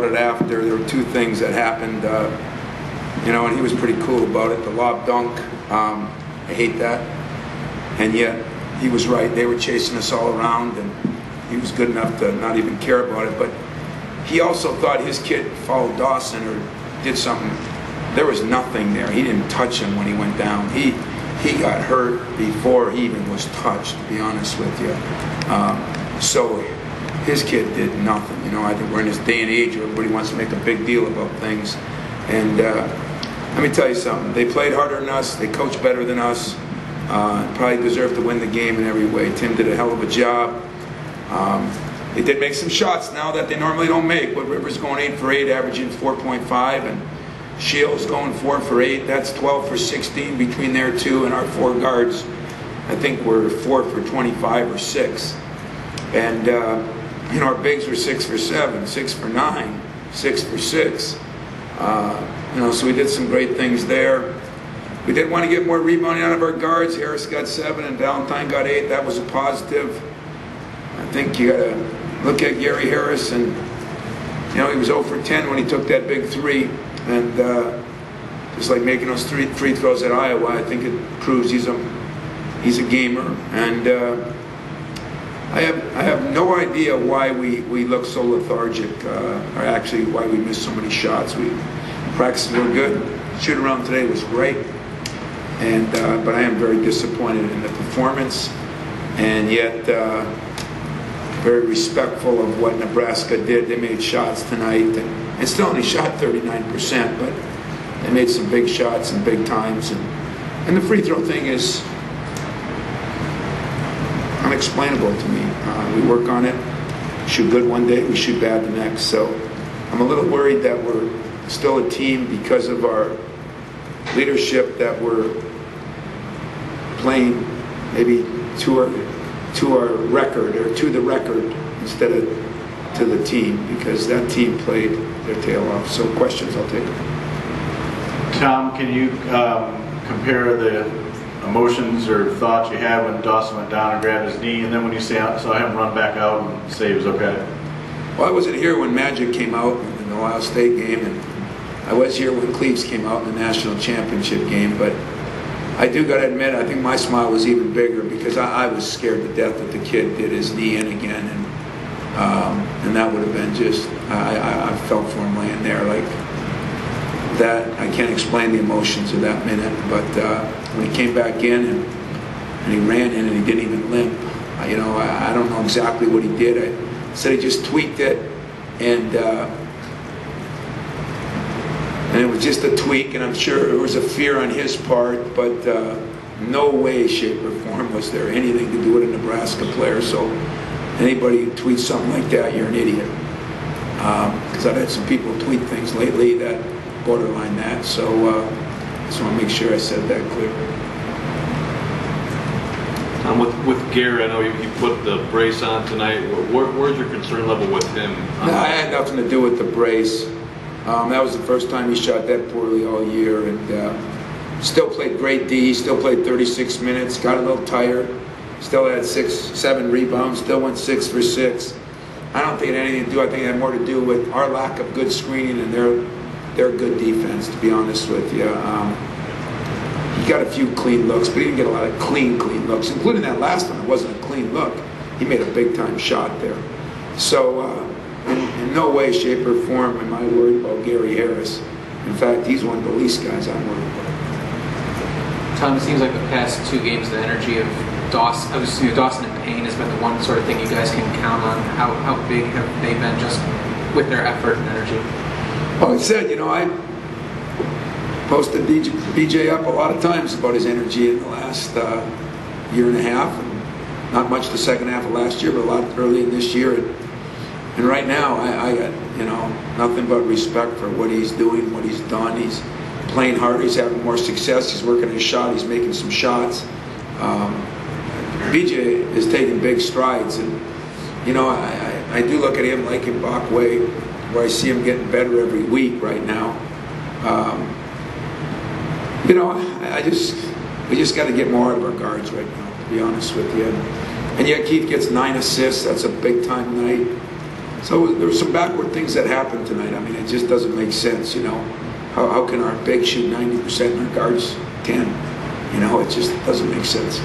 It after. There were two things that happened, and he was pretty cool about it. The lob dunk, I hate that, and yet he was right. They were chasing us all around, and he was good enough to not even care about it. But he also thought his kid fouled Dawson or did something. There was nothing there. He didn't touch him when he went down. He got hurt before he even was touched, to be honest with you. So his kid did nothing. I think we're in this day and age where everybody wants to make a big deal about things. And let me tell you something. They played harder than us. They coached better than us. Probably deserved to win the game in every way. Tim did a hell of a job. They did make some shots now that they normally don't make. But Rivers going 8 for 8, averaging 4.5, and Shields going 4 for 8. That's 12 for 16 between their two, and our four guards, I think, were 4 for 25 or 6. And our bigs were 6 for 7, 6 for 9, 6 for 6. So we did some great things there. We did want to get more rebounding out of our guards. Harris got 7 and Valentine got 8. That was a positive. I think you got to look at Gary Harris, and he was 0 for 10 when he took that big 3. And just like making those free throws at Iowa, I think it proves he's a gamer. And I have no idea why we look so lethargic, or actually why we miss so many shots. Practices were good. Shoot around today was great, and but I am very disappointed in the performance, and yet very respectful of what Nebraska did. They made shots tonight, and still only shot 39%, but they made some big shots and big times, and the free throw thing is unexplainable to me. We work on it, shoot good one day, we shoot bad the next. So I'm a little worried that we're still a team because of our leadership, that we're playing maybe to our record, or to the record instead of to the team, because that team played their tail off. So questions, I'll take. Tom, can you compare the emotions or thoughts you had when Dawson went down and grabbed his knee, and then when you saw him run back out and say he was okay? Well, I wasn't here when Magic came out in the Ohio State game, and I was here when Cleves came out in the national championship game, but I do got to admit, I think my smile was even bigger because I was scared to death that the kid did his knee in again, and that would have been just, I felt for him laying there like that. I can't explain the emotions of that minute, but when he came back in and he ran in and he didn't even limp, I don't know exactly what he did. I said he just tweaked it, and it was just a tweak, and I'm sure it was a fear on his part, but no way, shape, or form was there anything to do with a Nebraska player. So anybody who tweets something like that, you're an idiot. Because I've had some people tweet things lately that borderline that, so I just want to make sure I said that clear. With Gary, I know you put the brace on tonight. Where's your concern level with him? No, I had nothing to do with the brace. That was the first time he shot that poorly all year, and still played great D, still played 36 minutes, got a little tired, still had 6-7 rebounds, still went 6 for 6. I don't think it had anything to do, I think it had more to do with our lack of good screening and their good defense, to be honest with you. He got a few clean looks, but he didn't get a lot of clean looks, including that last one. It wasn't a clean look. He made a big-time shot there. So in no way, shape, or form am I worried about Gary Harris. In fact, he's one of the least guys I'm worried about. Tom, it seems like the past 2 games, the energy of Dawson and Payne has been the one sort of thing you guys can count on. How big have they been just with their effort and energy? Well, I said, I posted BJ up a lot of times about his energy in the last year and a half, and not much the second half of last year, but a lot early in this year. And right now, I got nothing but respect for what he's doing, what he's done. He's playing harder. He's having more success. He's working his shot. He's making some shots. BJ is taking big strides, and I do look at him like in Bachway, where I see him getting better every week right now. We just got to get more out of our guards right now, to be honest with you. And yet Keith gets 9 assists. That's a big time night. So there were some backward things that happened tonight. I mean, it just doesn't make sense, you know. How can our bigs shoot 90% and our guards 10? You know, it just doesn't make sense.